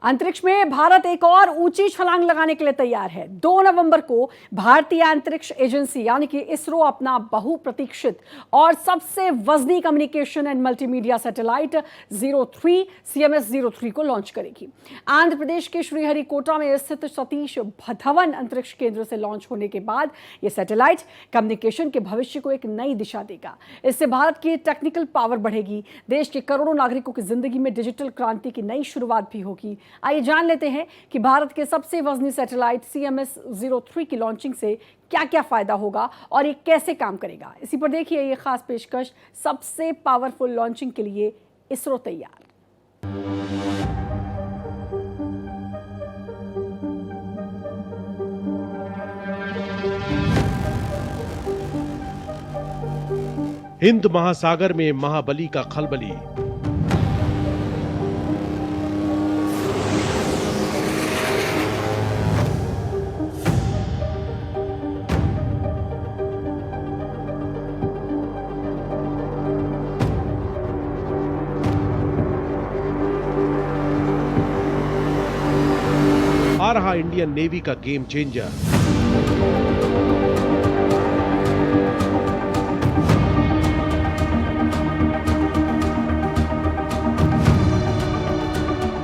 अंतरिक्ष में भारत एक और ऊंची छलांग लगाने के लिए तैयार है। 2 नवंबर को भारतीय अंतरिक्ष एजेंसी यानी कि इसरो अपना बहुप्रतीक्षित और सबसे वजनी communication and multimedia satellite 03 CMS-03 को लॉन्च करेगी। आंध्र प्रदेश के श्रीहरिकोटा में स्थित सतीश धवन अंतरिक्ष केंद्र से लॉन्च होने के बाद यह सैटेलाइट कम्युनिकेशन के भविष्य को एक नई दिशा देगा। इससे भारत की टेक्निकल पावर बढ़ेगी, देश के करोड़ों नागरिकों की जिंदगी में डिजिटल क्रांति की नई शुरुआत भी होगी। आइए जान लेते हैं कि भारत के सबसे वजनी सैटेलाइट CMS-03 की लॉन्चिंग से क्या क्या फायदा होगा और ये कैसे काम करेगा। इसी पर देखिए ये खास पेशकश, सबसे पावरफुल लॉन्चिंग के लिए इसरो तैयार। हिंद महासागर में महाबली का खलबली। आ रहा इंडियन नेवी का गेम चेंजर।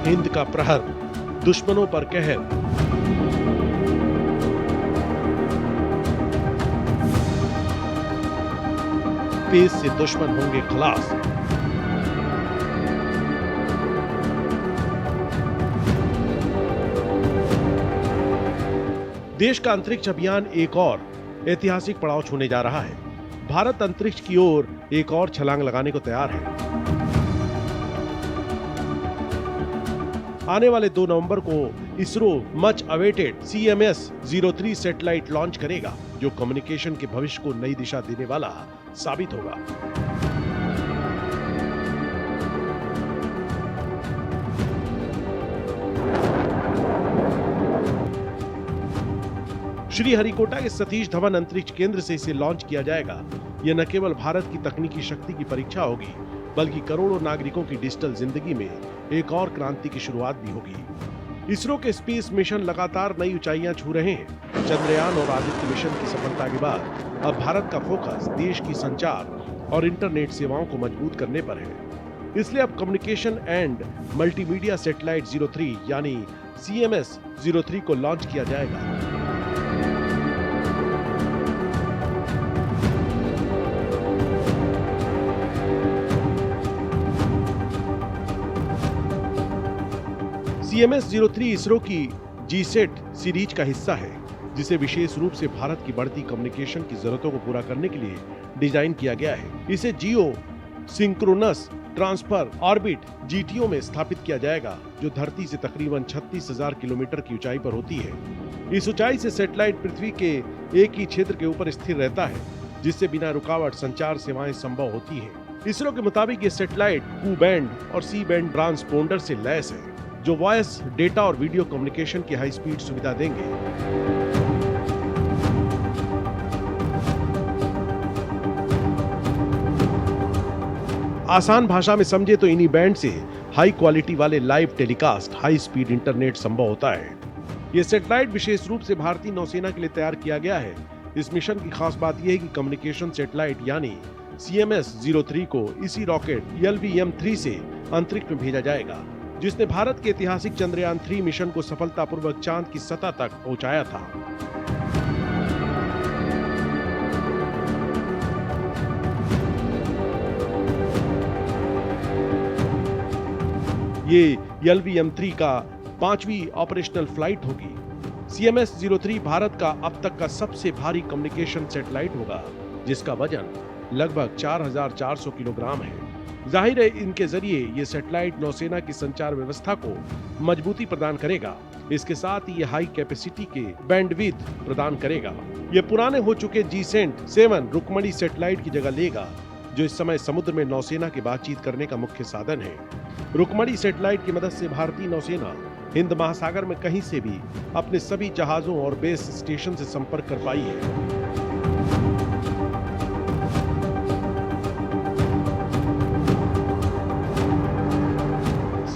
हिंद का प्रहर, दुश्मनों पर कहर। स्पेस से दुश्मन होंगे खलास। देश का अंतरिक्ष अभियान एक और ऐतिहासिक पड़ाव छूने जा रहा है। भारत अंतरिक्ष की ओर एक और छलांग लगाने को तैयार है। आने वाले 2 नवंबर को ISRO much awaited CMS-03 satellite launch करेगा, जो कम्युनिकेशन के भविष्य को नई दिशा देने वाला साबित होगा। श्रीहरिकोटा के सतीश धवन अंतरिक्ष केंद्र से इसे लॉन्च किया जाएगा। यह न केवल भारत की तकनीकी शक्ति की परीक्षा होगी, बल्कि करोड़ों नागरिकों की डिजिटल जिंदगी में एक और क्रांति की शुरुआत भी होगी। इसरो के स्पेस मिशन लगातार नई ऊंचाइयां छू रहे हैं। चंद्रयान और आदित्य मिशन की सफलता के बाद अब भारत का फोकस देश की संचार और इंटरनेट सेवाओं को मजबूत करने पर है। इसलिए अब कम्युनिकेशन एंड मल्टीमीडिया सैटेलाइट 03 यानी CMS-03 को लॉन्च किया जाएगा। CMS-03 इसरो की GSAT सीरीज का हिस्सा है, जिसे विशेष रूप से भारत की बढ़ती कम्युनिकेशन की जरूरतों को पूरा करने के लिए डिजाइन किया गया है। इसे जियो सिंक्रोनस ट्रांसफर ऑर्बिट GTO में स्थापित किया जाएगा, जो धरती से तकरीबन 36,000 किलोमीटर की ऊंचाई पर होती है। इस ऊंचाई से सैटेलाइट पृथ्वी के एक ही क्षेत्र के ऊपर स्थिर रहता है, जिससे बिना रुकावट संचार सेवाएं संभव होती है। इसरो के मुताबिक ये सैटेलाइट Ku बैंड और C बैंड ट्रांसपोंडर से लैस है, जो वॉइस, डेटा और वीडियो कम्युनिकेशन की हाई स्पीड सुविधा देंगे। आसान भाषा में समझे तो इन्हीं बैंड से हाई क्वालिटी वाले live telecast, high speed internet संभव होता है। यह सैटेलाइट विशेष रूप से भारतीय नौसेना के लिए तैयार किया गया है। इस मिशन की खास बात यह है कि कम्युनिकेशन सैटेलाइट यानी CMS-03 को इसी रॉकेट LVM-3 से अंतरिक्ष में भेजा जाएगा, जिसने भारत के ऐतिहासिक चंद्रयान 3 मिशन को सफलतापूर्वक चांद की सतह तक पहुंचाया था। ये LVM-3 का 5वीं ऑपरेशनल फ्लाइट होगी। CMS-03 भारत का अब तक का सबसे भारी कम्युनिकेशन सैटेलाइट होगा, जिसका वजन लगभग 4,400 किलोग्राम है। जाहिर है, इनके जरिए ये सैटेलाइट नौसेना की संचार व्यवस्था को मजबूती प्रदान करेगा। इसके साथ ही ये हाई कैपेसिटी के बैंडविड्थ प्रदान करेगा। ये पुराने हो चुके GSAT-7 रुक्मणी सैटेलाइट की जगह लेगा, जो इस समय समुद्र में नौसेना की बातचीत करने का मुख्य साधन है। रुक्मणी सैटेलाइट की मदद से भारतीय नौसेना हिंद महासागर में कहीं से भी अपने सभी जहाजों और बेस स्टेशन से संपर्क कर पाई है।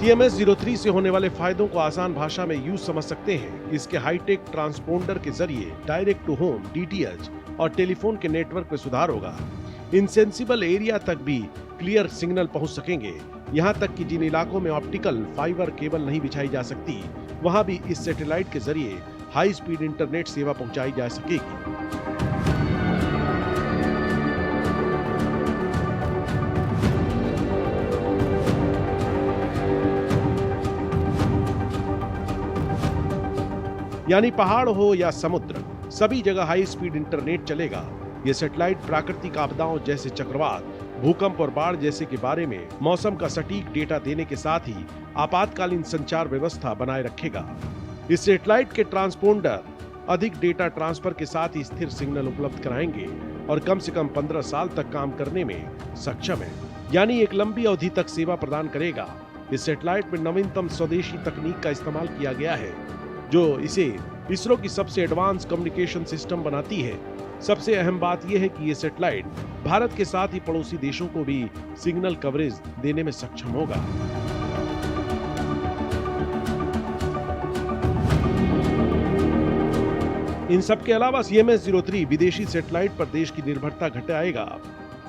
CMS-03 से होने वाले फायदों को आसान भाषा में यूं समझ सकते हैं कि इसके हाईटेक ट्रांसपोंडर के जरिए डायरेक्ट टू होम DTH और टेलीफोन के नेटवर्क में सुधार होगा। इनसेंसिबल एरिया तक भी क्लियर सिग्नल पहुंच सकेंगे। यहां तक कि जिन इलाकों में ऑप्टिकल फाइबर केबल नहीं बिछाई जा सकती, वहां भी इस सैटेलाइट के जरिए हाई स्पीड इंटरनेट सेवा पहुंचाई जा सकेगी। यानी पहाड़ हो या समुद्र, सभी जगह हाई स्पीड इंटरनेट चलेगा। ये सैटेलाइट प्राकृतिक आपदाओं जैसे चक्रवात, भूकंप और बाढ़ जैसे के बारे में मौसम का सटीक डेटा देने के साथ ही आपातकालीन संचार व्यवस्था बनाए रखेगा। इस सैटेलाइट के ट्रांसपोंडर अधिक डेटा ट्रांसफर के साथ ही स्थिर सिग्नल उपलब्ध कराएंगे और कम से कम 15 साल तक काम करने में सक्षम है, यानी एक लंबी अवधि तक सेवा प्रदान करेगा। इस सैटेलाइट में नवीनतम स्वदेशी तकनीक का इस्तेमाल किया गया है, जो इसे इसरो की सबसे एडवांस कम्युनिकेशन सिस्टम बनाती है। सबसे अहम बात यह है कि यह सैटेलाइट भारत के साथ ही पड़ोसी देशों को भी सिग्नल कवरेज देने में सक्षम होगा। इन सब के अलावा CMS-03 विदेशी सैटेलाइट पर देश की निर्भरता घटाएगा,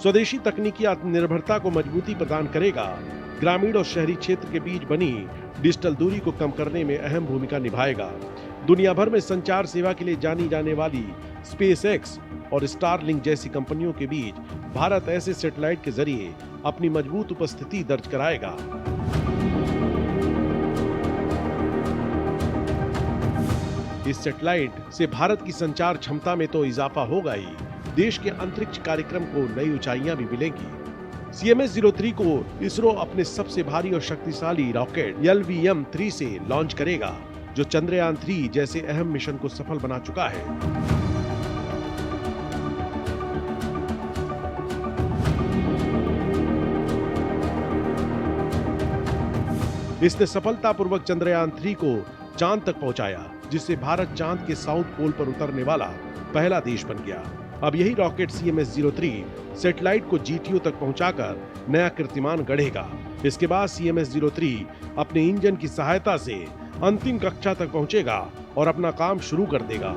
स्वदेशी तकनीकी आत्मनिर्भरता को मजबूती प्रदान करेगा, ग्रामीण और शहरी क्षेत्र के बीच बनी डिजिटल दूरी को कम करने में अहम भूमिका निभाएगा। दुनिया भर में संचार सेवा के लिए जानी जाने वाली SpaceX और स्टारलिंक जैसी कंपनियों के बीच भारत ऐसे सैटेलाइट के जरिए अपनी मजबूत उपस्थिति दर्ज कराएगा। इस सैटेलाइट से भारत की संचार क्षमता में तो इजाफा होगा ही, देश के अंतरिक्ष कार्यक्रम को नई ऊंचाइयां भी मिलेंगी। CMS-03 को इसरो अपने सबसे भारी और शक्तिशाली रॉकेट LVM-3 से लॉन्च करेगा, जो चंद्रयान 3 जैसे अहम मिशन को सफल बना चुका है। इसने सफलतापूर्वक चंद्रयान 3 को चांद तक पहुंचाया, जिससे भारत चांद के साउथ पोल पर उतरने वाला पहला देश बन गया। अब यही रॉकेट CMS-03 सैटेलाइट को GTO तक पहुंचाकर नया कीर्तिमान गढ़ेगा। इसके बाद CMS-03 अपने इंजन की सहायता से अंतिम कक्षा तक पहुंचेगा और अपना काम शुरू कर देगा।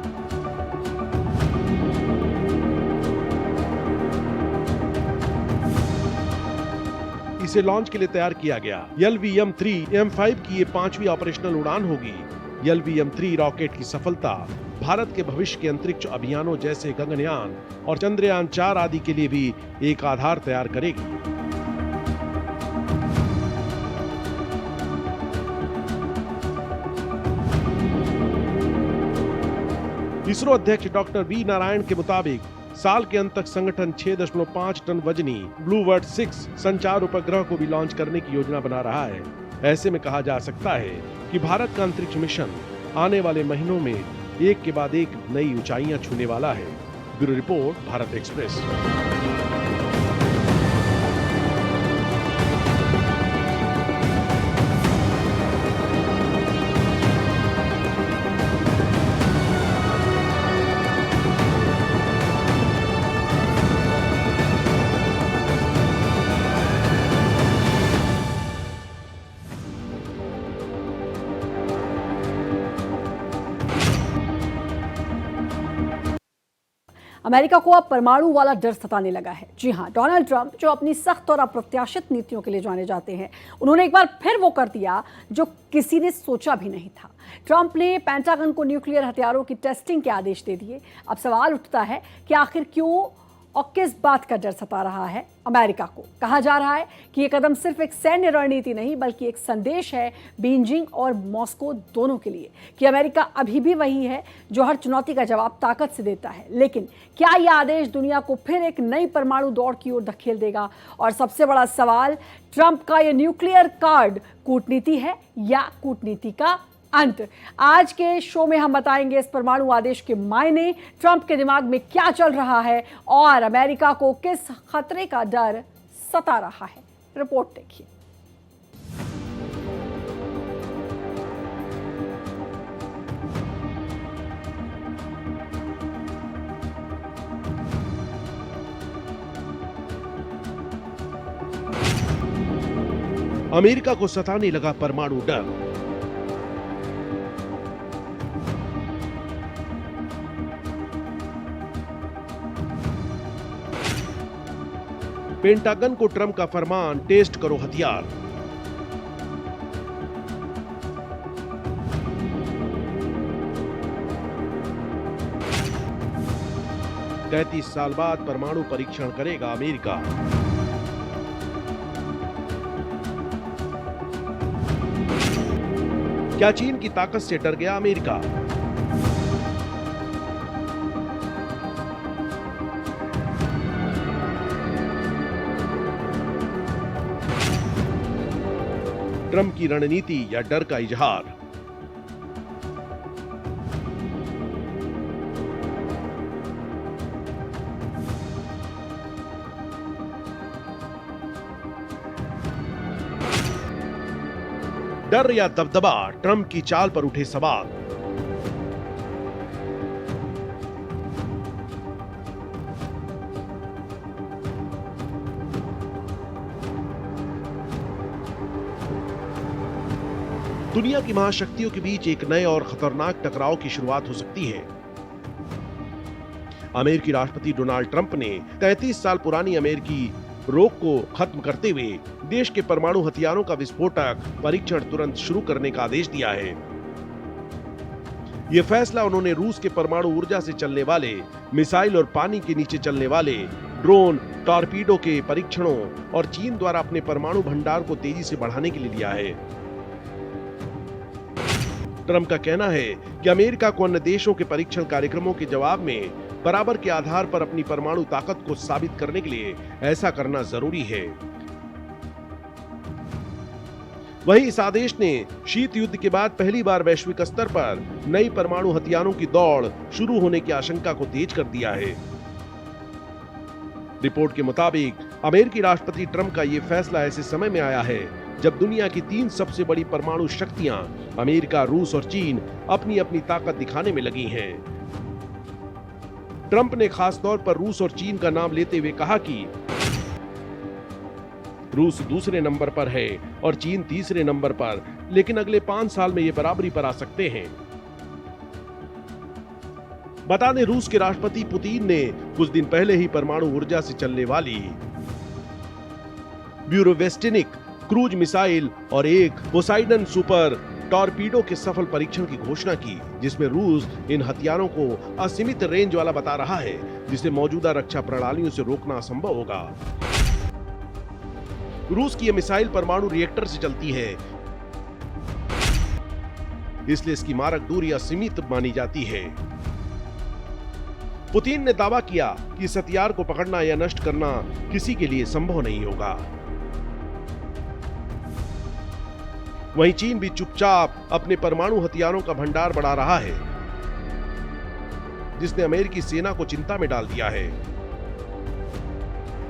इसे लॉन्च के लिए तैयार किया गया। LVM-3 M5 की ये 5वीं ऑपरेशनल उड़ान होगी। LVM-3 रॉकेट की सफलता भारत के भविष्य के अंतरिक्ष अभियानों जैसे गगनयान और चंद्रयान 4 आदि के लिए भी एक आधार तैयार करेगी। इसरो अध्यक्ष डॉक्टर वी नारायण के मुताबिक साल के अंत तक संगठन 6.5 टन वजनी ब्लूबर्ड 6 संचार उपग्रह को भी लॉन्च करने की योजना बना रहा है। ऐसे में कहा जा सकता है कि भारत का अंतरिक्ष मिशन आने वाले महीनों में एक के बाद एक नई ऊंचाइयां छूने वाला है। Bureau report, Bharat express. America को अब परमाणु वाला डर सताने लगा है। जी हां, डोनाल्ड ट्रंप जो अपनी सख्त और अप्रत्याशित नीतियों के लिए जाने जाते हैं, उन्होंने एक बार फिर वो कर दिया जो किसी ने सोचा भी नहीं था। ट्रंप ने पेंटागन को न्यूक्लियर हथियारों की टेस्टिंग के आदेश दे दिए। अब सवाल उठता है कि आखिर क्यों और किस बात का डर सता रहा है अमेरिका को। कहा जा रहा है कि ये कदम सिर्फ एक सैन्य रणनीति नहीं बल्कि एक संदेश है बीजिंग और मॉस्को दोनों के लिए कि अमेरिका अभी भी वही है जो हर चुनौती का जवाब ताकत से देता है। लेकिन क्या यह आदेश दुनिया को फिर एक नई परमाणु दौड़ की ओर धकेल देगा? और सबसे बड़ा सवाल, ट्रंप का यह न्यूक्लियर कार्ड कूटनीति है या कूटनीति का अंत? आज के शो में हम बताएंगे इस परमाणु आदेश के मायने, ट्रंप के दिमाग में क्या चल रहा है और अमेरिका को किस खतरे का डर सता रहा है। रिपोर्ट देखिए। अमेरिका को सताने लगा परमाणु डर। पेंटागन को ट्रंप का फरमान, टेस्ट करो हथियार। तैंतीस साल बाद परमाणु परीक्षण करेगा अमेरिका। क्या चीन की ताकत से डर गया अमेरिका? ट्रंप की रणनीति या डर का इजहार? डर या दबदबा, ट्रंप की चाल पर उठे सवाल। दुनिया की महाशक्तियों के बीच एक नए और खतरनाक टकराव की शुरुआत हो सकती है। अमेरिकी राष्ट्रपति डोनाल्ड ट्रंप ने 33 साल पुरानी अमेरिकी रोक को खत्म करते हुए देश के परमाणु हथियारों का विस्फोटक परीक्षण तुरंत शुरू करने का आदेश दिया है। यह फैसला उन्होंने रूस के परमाणु ऊर्जा से चलने वाले मिसाइल और पानी के नीचे चलने वाले ड्रोन, टॉर्पीडो के परीक्षणों और चीन द्वारा अपने परमाणु भंडार को तेजी से बढ़ाने के लिए लिया है। ट्रंप का कहना है कि अमेरिका को अन्य देशों के परीक्षण कार्यक्रमों के जवाब में बराबर के आधार पर अपनी परमाणु ताकत को साबित करने के लिए ऐसा करना जरूरी है। वहीं इस आदेश ने शीत युद्ध के बाद पहली बार वैश्विक स्तर पर नई परमाणु हथियारों की दौड़ शुरू होने की आशंका को तेज कर दिया है। रिपोर्ट के मुताबिक अमेरिकी राष्ट्रपति ट्रंप का यह फैसला ऐसे समय में आया है जब दुनिया की 3 सबसे बड़ी परमाणु शक्तियां अमेरिका, रूस और चीन अपनी अपनी ताकत दिखाने में लगी हैं। ट्रंप ने खास तौर पर रूस और चीन का नाम लेते हुए कहा कि रूस दूसरे नंबर पर है और चीन तीसरे नंबर पर, लेकिन अगले 5 साल में ये बराबरी पर आ सकते हैं। बता दें, रूस के राष्ट्रपति पुतिन ने कुछ दिन पहले ही परमाणु ऊर्जा से चलने वाली ब्यूरोवेस्टिनिक क्रूज मिसाइल और एक पोसाइडन सुपर टॉर्पीडो के सफल परीक्षण की घोषणा की, जिसमें रूस इन हथियारों को असीमित रेंज वाला बता रहा है, जिसे मौजूदा रक्षा प्रणालियों से रोकना असंभव होगा। रूस की यह मिसाइल परमाणु रिएक्टर से चलती है, इसलिए इसकी मारक दूरी असीमित मानी जाती है। पुतिन ने दावा किया कि इस हथियार को पकड़ना या नष्ट करना किसी के लिए संभव नहीं होगा। वहीं चीन भी चुपचाप अपने परमाणु हथियारों का भंडार बढ़ा रहा है, जिसने अमेरिकी सेना को चिंता में डाल दिया है।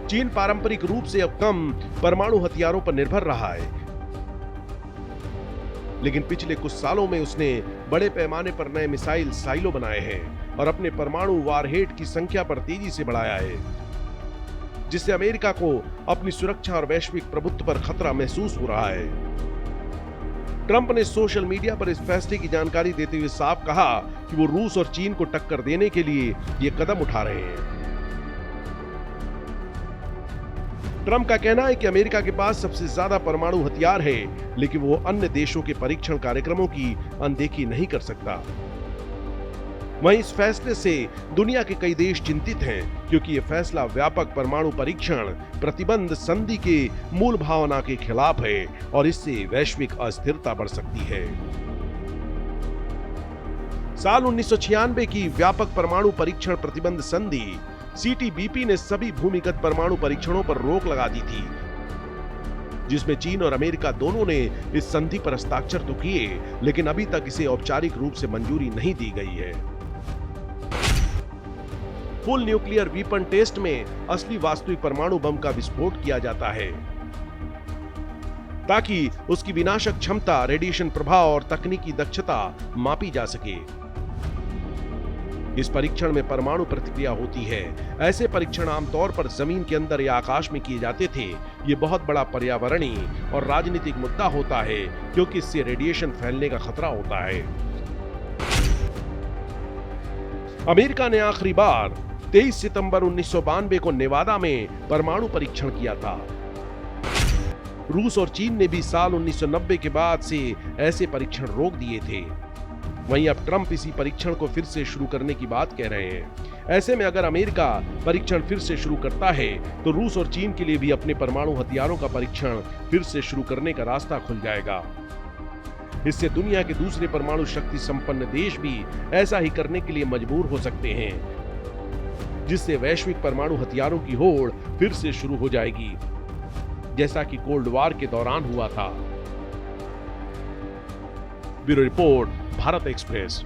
चीन पारंपरिक रूप से अब कम परमाणु हथियारों पर निर्भर रहा है, लेकिन पिछले कुछ सालों में उसने बड़े पैमाने पर नए मिसाइल साइलो बनाए हैं और अपने परमाणु वारहेड की संख्या पर तेजी से बढ़ाया है, जिससे अमेरिका को अपनी सुरक्षा और वैश्विक प्रभुत्व पर खतरा महसूस हो रहा है। ट्रंप ने सोशल मीडिया पर इस फैसले की जानकारी देते हुए साफ कहा कि वो रूस और चीन को टक्कर देने के लिए ये कदम उठा रहे हैं। ट्रंप का कहना है कि अमेरिका के पास सबसे ज्यादा परमाणु हथियार है, लेकिन वो अन्य देशों के परीक्षण कार्यक्रमों की अनदेखी नहीं कर सकता। वहीं इस फैसले से दुनिया के कई देश चिंतित हैं, क्योंकि यह फैसला व्यापक परमाणु परीक्षण प्रतिबंध संधि के मूल भावना के खिलाफ है और इससे वैश्विक अस्थिरता बढ़ सकती है। साल 1996 की व्यापक परमाणु परीक्षण प्रतिबंध संधि CTBP ने सभी भूमिगत परमाणु परीक्षणों पर रोक लगा दी थी, जिसमें चीन और अमेरिका दोनों ने इस संधि पर हस्ताक्षर तो किए, लेकिन अभी तक इसे औपचारिक रूप से मंजूरी नहीं दी गई है। फुल न्यूक्लियर वीपन टेस्ट में असली वास्तविक परमाणु बम का विस्फोट किया जाता है, ताकि उसकी विनाशक क्षमता, रेडिएशन प्रभाव और तकनीकी दक्षता मापी जा सके। इस परीक्षण में परमाणु प्रतिक्रिया होती है। ऐसे परीक्षण आमतौर पर जमीन के अंदर या आकाश में किए जाते थे। ये बहुत बड़ा पर्यावरणीय और राजनीतिक मुद्दा होता है क्योंकि इससे रेडिएशन फैलने का खतरा होता है। अमेरिका ने आखिरी बार 23 सितंबर 1992 को नेवादा में परमाणु परीक्षण किया था। रूस और चीन ने भी साल 1990 के बाद से ऐसे परीक्षण रोक दिए थे। वहीं अब ट्रंप इसी परीक्षण को फिर से शुरू करने की बात कह रहे हैं। ऐसे में अगर अमेरिका परीक्षण फिर से शुरू करता है तो रूस और चीन के लिए भी अपने परमाणु हथियारों का परीक्षण फिर से शुरू करने का रास्ता खुल जाएगा। इससे दुनिया के दूसरे परमाणु शक्ति संपन्न देश भी ऐसा ही करने के लिए मजबूर हो सकते हैं, जिससे वैश्विक परमाणु हथियारों की होड़ फिर से शुरू हो जाएगी, जैसा कि कोल्ड वॉर के दौरान हुआ था। Bureau report, Bharat express.